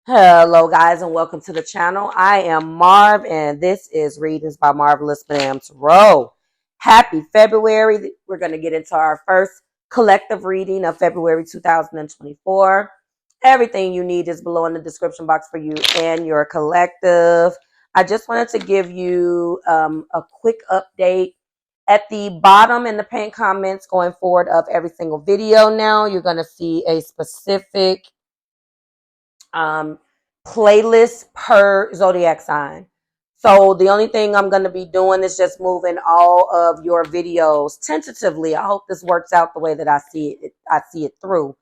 Hello guys and welcome to the channel. I am Marv and this is Readings by Marvelous Madame Tarot. Happy February. We're going to get into our first collective reading of February 2024. Everything you need is below in the description box for you and your collective. I just wanted to give you a quick update. At the bottom in the pinned comments going forward of every single video now, you're going to see a specific playlist per zodiac sign. So the only thing I'm going to be doing is just moving all of your videos tentatively. I hope this works out the way that I see it through.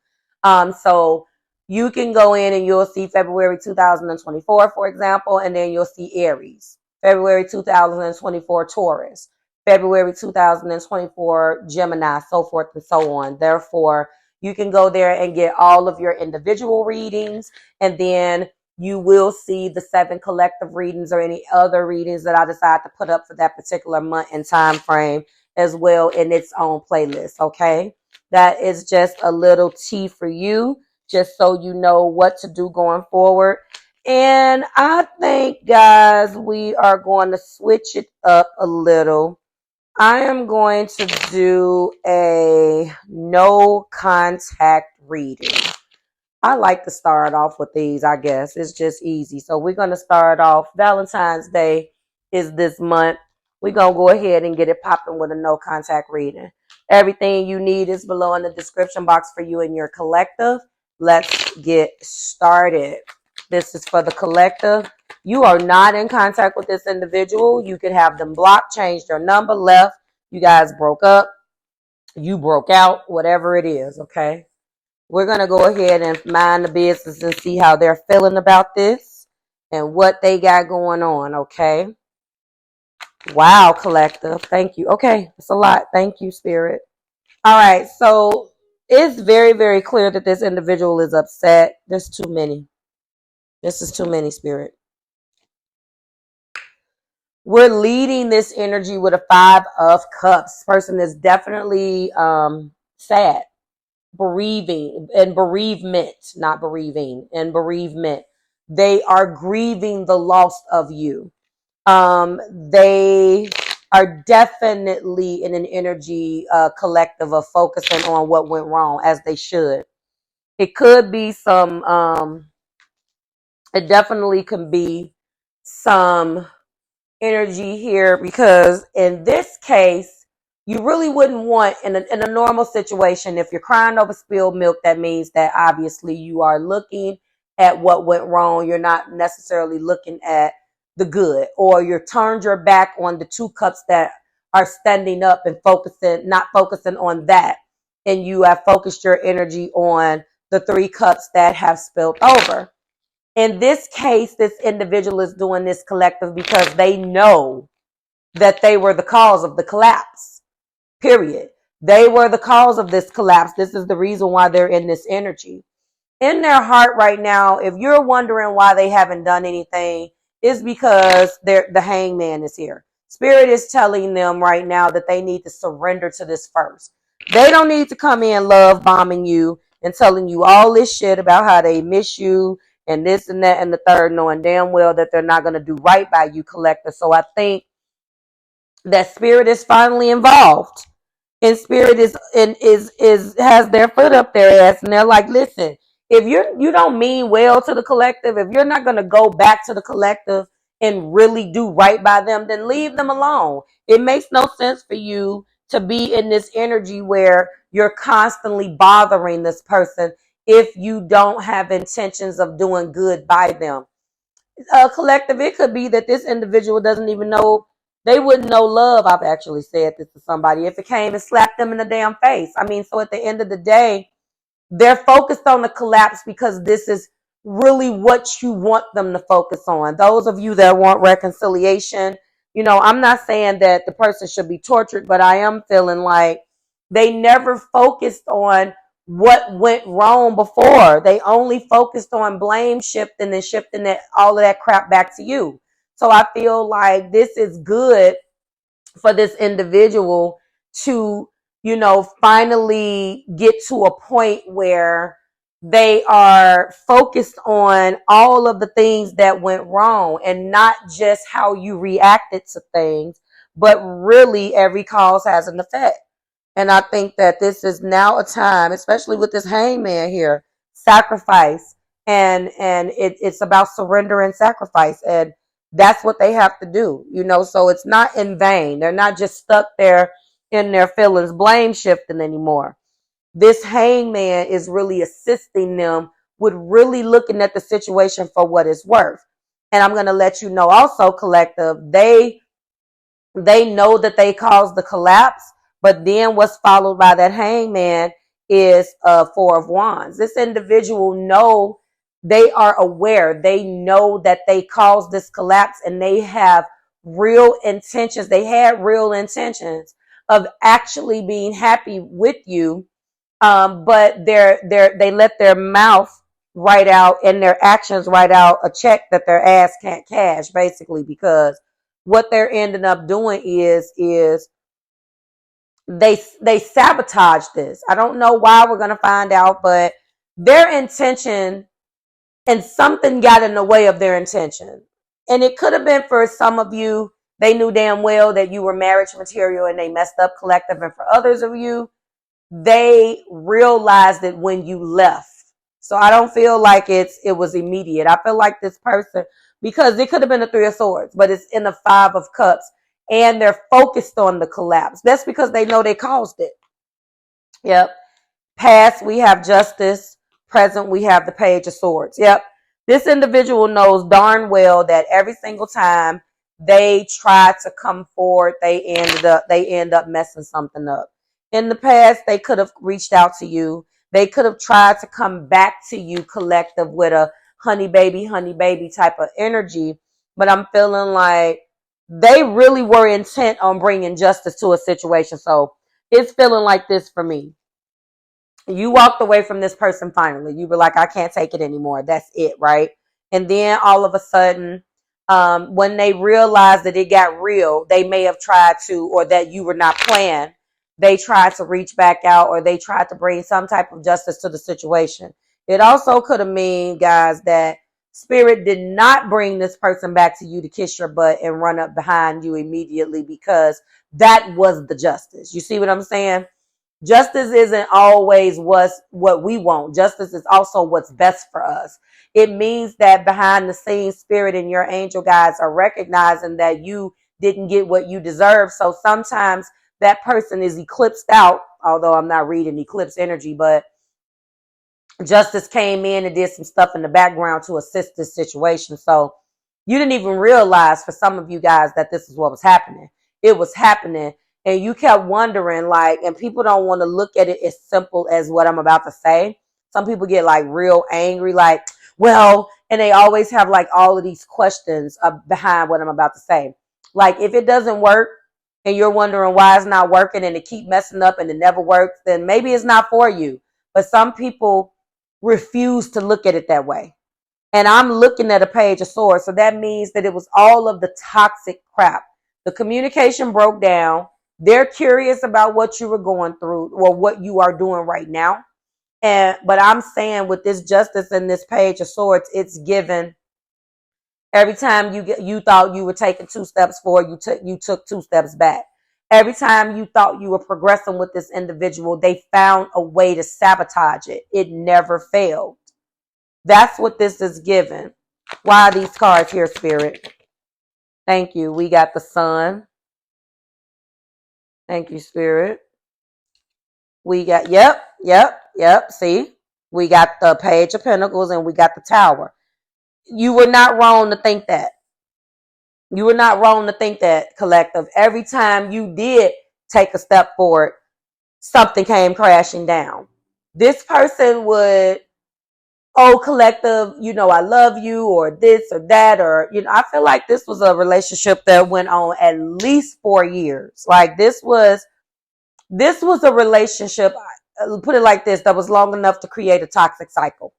So you can go in and you'll see February 2024, for example, and then you'll see Aries. February 2024, Taurus. February 2024, Gemini, so forth and so on. Therefore, you can go there and get all of your individual readings, and then you will see the 7 collective readings or any other readings that I decide to put up for that particular month and time frame as well in its own playlist, okay? That is just a little tea for you, just so you know what to do going forward. And I think, guys, we are going to switch it up a little. I am going to do a no contact reading. I like to start off with these, I guess. It's just easy. So we're going to start off. Valentine's Day is this month. We're going to go ahead and get it popping with a no contact reading. Everything you need is below in the description box for you and your collective. Let's get started. This is for the collective. You are not in contact with this individual. You could have them blocked, changed their number, left. You guys broke up. You broke out, whatever it is, okay? We're going to go ahead and mind the business and see how they're feeling about this and what they got going on, okay? Wow, collective. Thank you. Okay, it's a lot. Thank you, Spirit. All right, so it's very, very clear that this individual is upset. There's too many. This is too many, Spirit. We're leading this energy with a 5 of Cups. This person is definitely sad. Bereaving and bereavement, not bereaving, and bereavement. They are grieving the loss of you. They are definitely in an energy collective of focusing on what went wrong, as they should. It could be some it definitely can be some energy here, because in this case you really wouldn't want, in a normal situation, if you're crying over spilled milk, that means that obviously you are looking at what went wrong. You're not necessarily looking at the good, or you're turned your back on the 2 cups that are standing up and not focusing on that, and you have focused your energy on the 3 cups that have spilled over. In this case, this individual is doing this collective because they know that they were the cause of the collapse. Period. They were the cause of this collapse. This is the reason why they're in this energy. In their heart right now, if you're wondering why they haven't done anything, it's because the hangman is here. Spirit is telling them right now that they need to surrender to this first. They don't need to come in love bombing you and telling you all this shit about how they miss you and this and that and the third, knowing damn well that they're not going to do right by you, collector. So I think that Spirit is finally involved, and Spirit has their foot up their ass, and they're like, listen, if you don't mean well to the collective, if you're not going to go back to the collective and really do right by them, then leave them alone. It makes no sense for you to be in this energy where you're constantly bothering this person if you don't have intentions of doing good by them. Collective, it could be that this individual doesn't even know, they wouldn't know love. I've actually said this to somebody, if it came and slapped them in the damn face. I mean, so at the end of the day, they're focused on the collapse because this is really what you want them to focus on. Those of you that want reconciliation, you know, I'm not saying that the person should be tortured, but I am feeling like they never focused on what went wrong before. They only focused on blame shifting and shifting all of that crap back to you. So I feel like this is good for this individual to, you know, finally get to a point where They are focused on all of the things that went wrong and not just how you reacted to things, but really every cause has an effect. And I think that this is now a time, especially with this hangman here, sacrifice. It's about surrender and sacrifice. And that's what they have to do, so it's not in vain. They're not just stuck there in their feelings, blame shifting anymore. This hangman is really assisting them with really looking at the situation for what it's worth. And I'm going to let you know also, collective, they know that they caused the collapse, but then what's followed by that hangman is Four of Wands. This individual they are aware. They know that they caused this collapse, and they have real intentions. They had real intentions of actually being happy with you. But they let their mouth write out and their actions write out a check that their ass can't cash, basically, because what they're ending up doing is they sabotage this. I don't know why, we're going to find out, but their intention, and something got in the way of their intention. And it could have been, for some of you, they knew damn well that you were marriage material and they messed up, collective. And for others of you, they realized it when you left. So I don't feel like it was immediate. I feel like this person, because it could have been the Three of Swords, but it's in the Five of Cups, and they're focused on the collapse. That's because they know they caused it. Yep. Past, we have Justice. Present, we have the Page of Swords. Yep. This individual knows darn well that every single time they try to come forward, they end up messing something up. In the past, they could have reached out to you. They could have tried to come back to you, collective, with a honey baby type of energy. But I'm feeling like they really were intent on bringing justice to a situation. So it's feeling like this for me. You walked away from this person finally. You were like, I can't take it anymore. That's it, right? And then all of a sudden, when they realized that it got real, they may have tried to, or that you were not planned, they tried to reach back out, or they tried to bring some type of justice to the situation. It also could have mean, guys, that Spirit did not bring this person back to you to kiss your butt and run up behind you immediately, because that was the justice. You see what I'm saying? Justice isn't always what we want. Justice is also what's best for us. It means that behind the scenes, Spirit and your angel guides are recognizing that you didn't get what you deserve. So sometimes that person is eclipsed out, although I'm not reading eclipse energy, but justice came in and did some stuff in the background to assist this situation. So you didn't even realize, for some of you guys, that this is what was happening. It was happening. And you kept wondering, and people don't want to look at it as simple as what I'm about to say. Some people get real angry, and they always have all of these questions behind what I'm about to say. If it doesn't work and you're wondering why it's not working and it keep messing up and it never works, then maybe it's not for you. But some people refuse to look at it that way. And I'm looking at a Page of Swords. So that means that it was all of the toxic crap. The communication broke down. They're curious about what you were going through or what you are doing right now. But I'm saying, with this justice and this Page of Swords, it's given. Every time you thought you were taking 2 steps forward, you took 2 steps back. Every time you thought you were progressing with this individual, they found a way to sabotage it. It never failed. That's what this is given. Why are these cards here, Spirit? Thank you. We got the Sun. Thank you, Spirit. We got, yep. See, we got the Page of Pentacles and we got the Tower. You were not wrong to think that. You were not wrong to think that, collective. Every time you did take a step forward, something came crashing down. This person would, collective, I love you, or this or that, or, I feel like this was a relationship that went on at least 4 years. This was a relationship, put it like this, that was long enough to create a toxic cycle.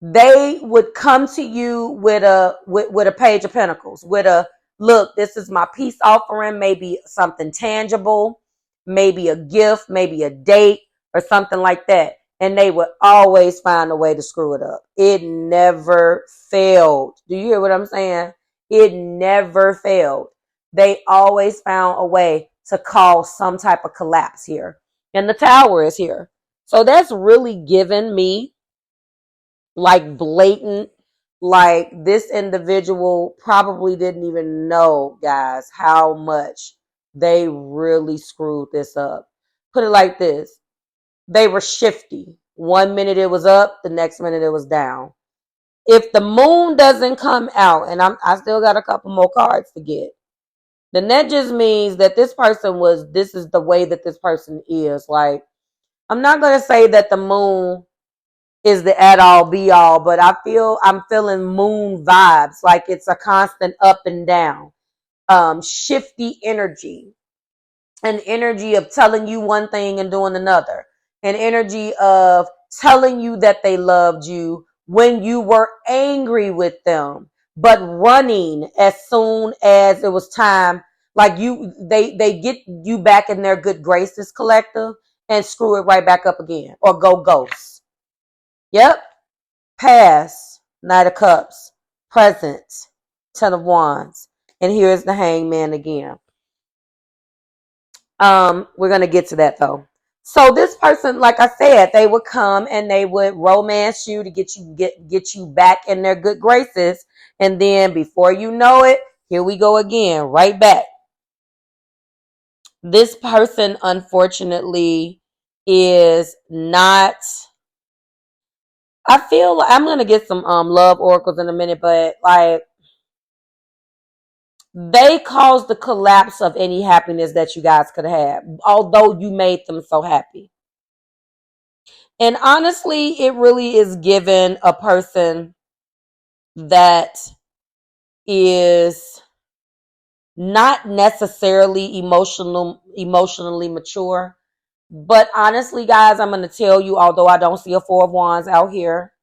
They would come to you with a Page of Pentacles, with a, look, this is my peace offering, maybe something tangible, maybe a gift, maybe a date or something like that. and they would always find a way to screw it up. It never failed. Do you hear what I'm saying? It never failed. They always found a way to cause some type of collapse here. And the Tower is here. So that's really given me like blatant, like this individual probably didn't even know, guys, how much they really screwed this up. Put it like this. They were shifty. 1 minute it was up, the next minute it was down. If the moon doesn't come out, and I still got a couple more cards to get, then that just means that this is the way that this person is. Like, I'm not going to say that the moon is the at all be all, but I'm feeling moon vibes. Like it's a constant up and down, shifty energy, an energy of telling you one thing and doing another, an energy of telling you that they loved you when you were angry with them, but running as soon as it was time. Like they get you back in their good graces, collective, and screw it right back up again, or go ghost. Yep. Past, Knight of Cups. Present, Ten of Wands. And here's the Hangman again. We're going to get to that though. So this person, like I said, they would come and they would romance you to get you back in their good graces. And then before you know it, here we go again, right back. This person, unfortunately, is not... I feel like I'm going to get some love oracles in a minute, but like they caused the collapse of any happiness that you guys could have, although you made them so happy. And honestly, it really is given a person that is not necessarily emotionally mature. But honestly, guys, I'm going to tell you, although I don't see a Four of Wands out here,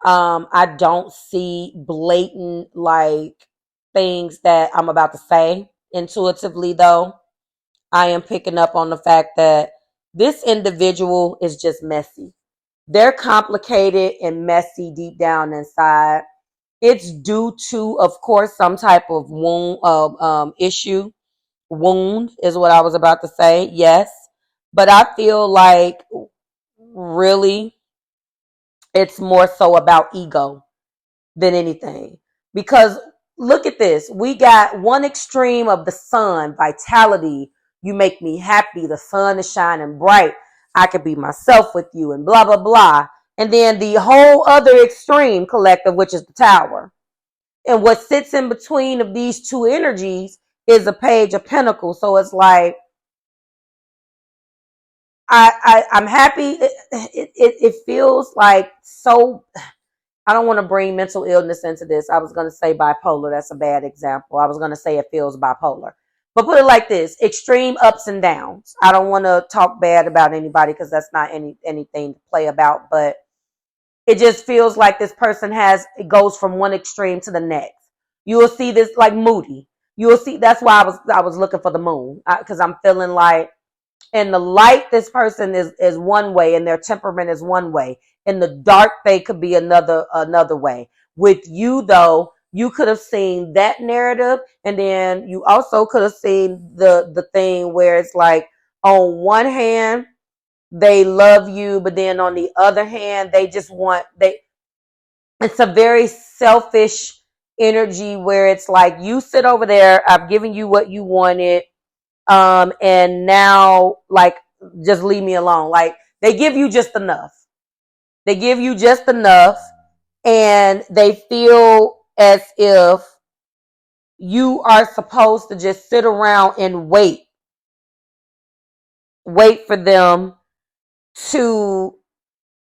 I don't see blatant like things that I'm about to say intuitively, though. I am picking up on the fact that this individual is just messy. They're complicated and messy deep down inside. It's due to, of course, some type of issue. Wound is what I was about to say. Yes. But I feel like really it's more so about ego than anything. Because look at this. We got one extreme of the sun, vitality. You make me happy. The sun is shining bright. I could be myself with you and blah, blah, blah. And then the whole other extreme, collective, which is the Tower. And what sits in between of these two energies is a Page of Pentacles. So it's like, I'm happy. It feels like so... I don't want to bring mental illness into this. I was going to say bipolar. That's a bad example. I was going to say it feels bipolar. But put it like this. Extreme ups and downs. I don't want to talk bad about anybody because that's not anything to play about. But it just feels like this person it goes from one extreme to the next. You will see this like moody. You will see. That's why I was looking for the moon. Because I'm feeling like in the light, this person is one way and their temperament is one way. In the dark, they could be another way. With you, though, you could have seen that narrative, and then you also could have seen the thing where it's like, on one hand, they love you, but then on the other hand, it's a very selfish energy where it's like, you sit over there, I've given you what you wanted, and now, like, just leave me alone. Like, they give you just enough. They give you just enough, and they feel as if you are supposed to just sit around and wait for them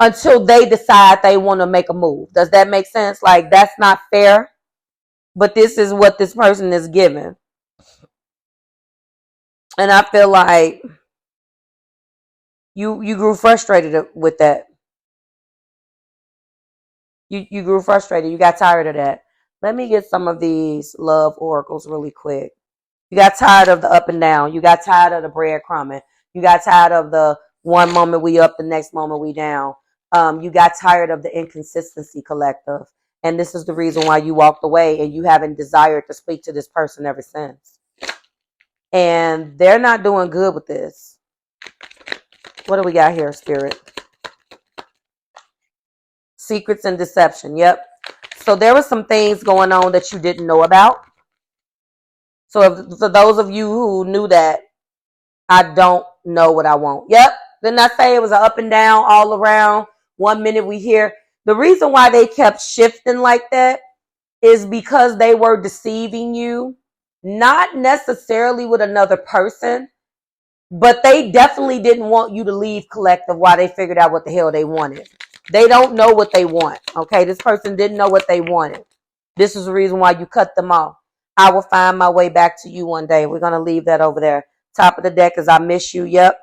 until they decide they want to make a move. Does that make sense? Like, that's not fair, but this is what this person is given. And I feel like you grew frustrated with that. You grew frustrated. You got tired of that. Let me get some of these love oracles really quick. You got tired of the up and down. You got tired of the breadcrumbing. You got tired of the One moment we up, the next moment we down. You got tired of the inconsistency, collective. And this is the reason why you walked away, and you haven't desired to speak to this person ever since. And they're not doing good with this. What do we got here, Spirit? Secrets and deception. Yep. So there were some things going on that you didn't know about. So for those of you who knew that, I don't know what I want. Yep. Didn't I say it was an up and down all around? 1 minute we hear. The reason why they kept shifting like that is because they were deceiving you. Not necessarily with another person, but they definitely didn't want you to leave, collective, while they figured out what the hell they wanted. They don't know what they want. Okay, this person didn't know what they wanted. This is the reason why you cut them off. I will find my way back to you one day. We're going to leave that over there. Top of the deck is I miss you. Yep.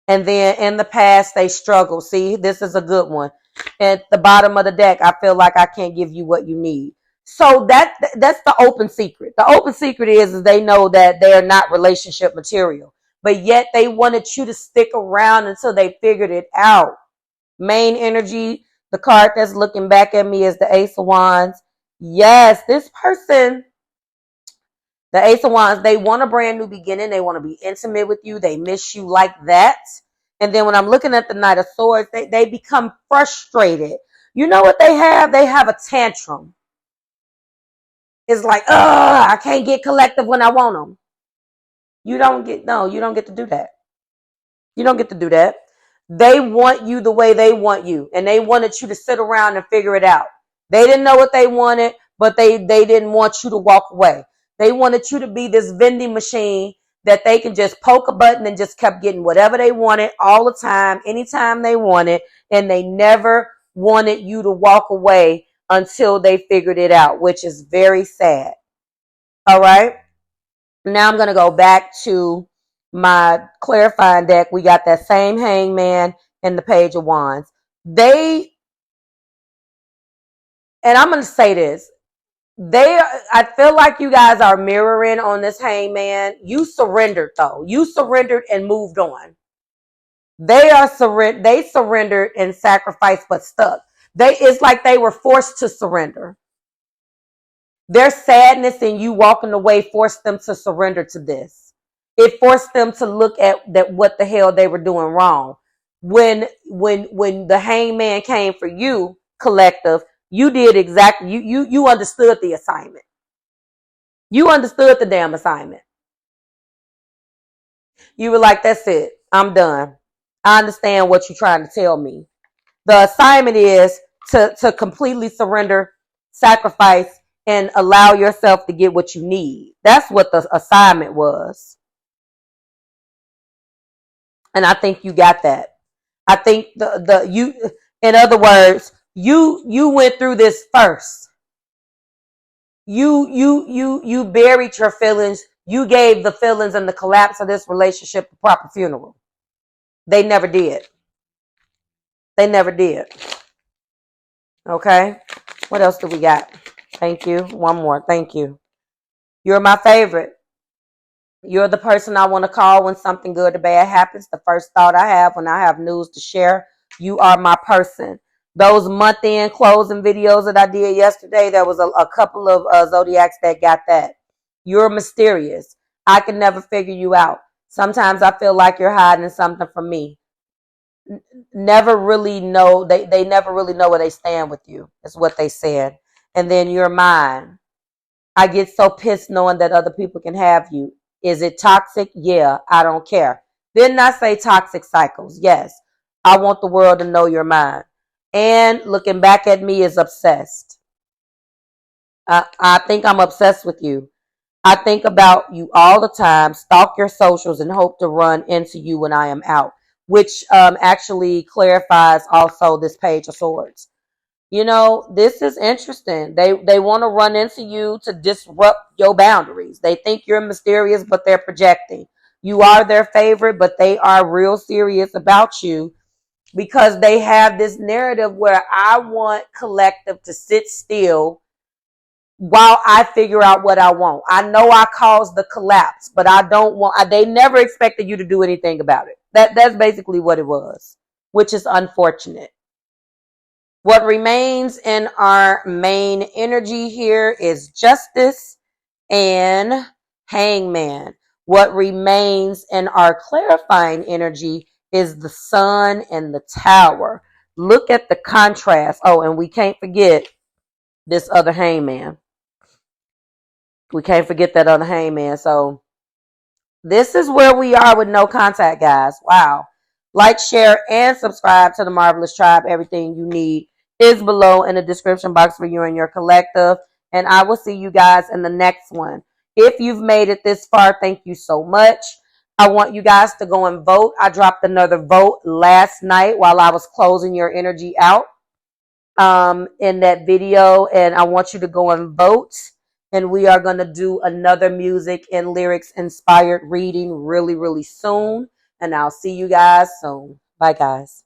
And then in the past, they struggle. See, this is a good one. At the bottom of the deck, I feel like I can't give you what you need. So that's the open secret. The open secret is they know that they're not relationship material, but yet they wanted you to stick around until they figured it out. Main energy, the card that's looking back at me is the Ace of Wands. Yes, this person, the Ace of Wands, they want a brand new beginning. They want to be intimate with you. They miss you like that. And then when I'm looking at the Knight of Swords, they become frustrated. You know what they have? They have a tantrum. It's like, I can't get collective when I want them. You don't get to do that. You don't get to do that. They want you the way they want you. And they wanted you to sit around and figure it out. They didn't know what they wanted, but they didn't want you to walk away. They wanted you to be this vending machine that they can just poke a button and just kept getting whatever they wanted all the time, anytime they wanted. And they never wanted you to walk away until they figured it out, which is very sad. All right. Now I'm going to go back to my clarifying deck. We got that same Hangman and the Page of Wands. And I'm going to say this. I feel like you guys are mirroring on this Hangman. You surrendered though. You surrendered and moved on. They surrendered and sacrificed but stuck. It's like they were forced to surrender. Their sadness and you walking away forced them to surrender to this. It forced them to look at what the hell they were doing wrong. When the Hangman came for you, collective, you did exactly, you understood the assignment. You understood the damn assignment. You were like, that's it. I'm done. I understand what you're trying to tell me. The assignment is to completely surrender, sacrifice, and allow yourself to get what you need. That's what the assignment was. And I think you got that. I think in other words, you went through this first. You buried your feelings. You gave the feelings and the collapse of this relationship a proper funeral. They never did. They never did. Okay. What else do we got? Thank you. One more. Thank you. You're my favorite. You're the person I want to call when something good or bad happens. The first thought I have when I have news to share. You are my person. Those month-end closing videos that I did yesterday, there was a couple of zodiacs that got that. You're mysterious. I can never figure you out. Sometimes I feel like you're hiding something from me. Never really know. They never really know where they stand with you. Is what they said. And then you're mine. I get so pissed knowing that other people can have you. Is it toxic? Yeah, I don't care. Didn't I say toxic cycles? Yes. I want the world to know you're mine. And looking back at me is obsessed. I think I'm obsessed with you. I think about you all the time, stalk your socials, and hope to run into you when I am out, which actually clarifies also this Page of Swords. You know, this is interesting. They want to run into you to disrupt your boundaries. They think you're mysterious, but they're projecting. You are their favorite, but they are real serious about you because they have this narrative where I want collective to sit still while I figure out what I want. I know I caused the collapse, but I don't want, they never expected you to do anything about it. That's basically what it was, which is unfortunate. What remains in our main energy here is justice and hangman. What remains in our clarifying energy is the sun and the tower. Look at the contrast. Oh, and we can't forget this other hangman. We can't forget that other hangman. So this is where we are with no contact, guys. Wow. Like, share, and subscribe to the Marvelous Tribe. Everything you need is below in the description box for you and your collective. And I will see you guys in the next one. If you've made it this far, thank you so much. I want you guys to go and vote. I dropped another vote last night while I was closing your energy out in that video. And I want you to go and vote. And we are going to do another music and lyrics inspired reading really, really soon. And I'll see you guys soon. Bye, guys.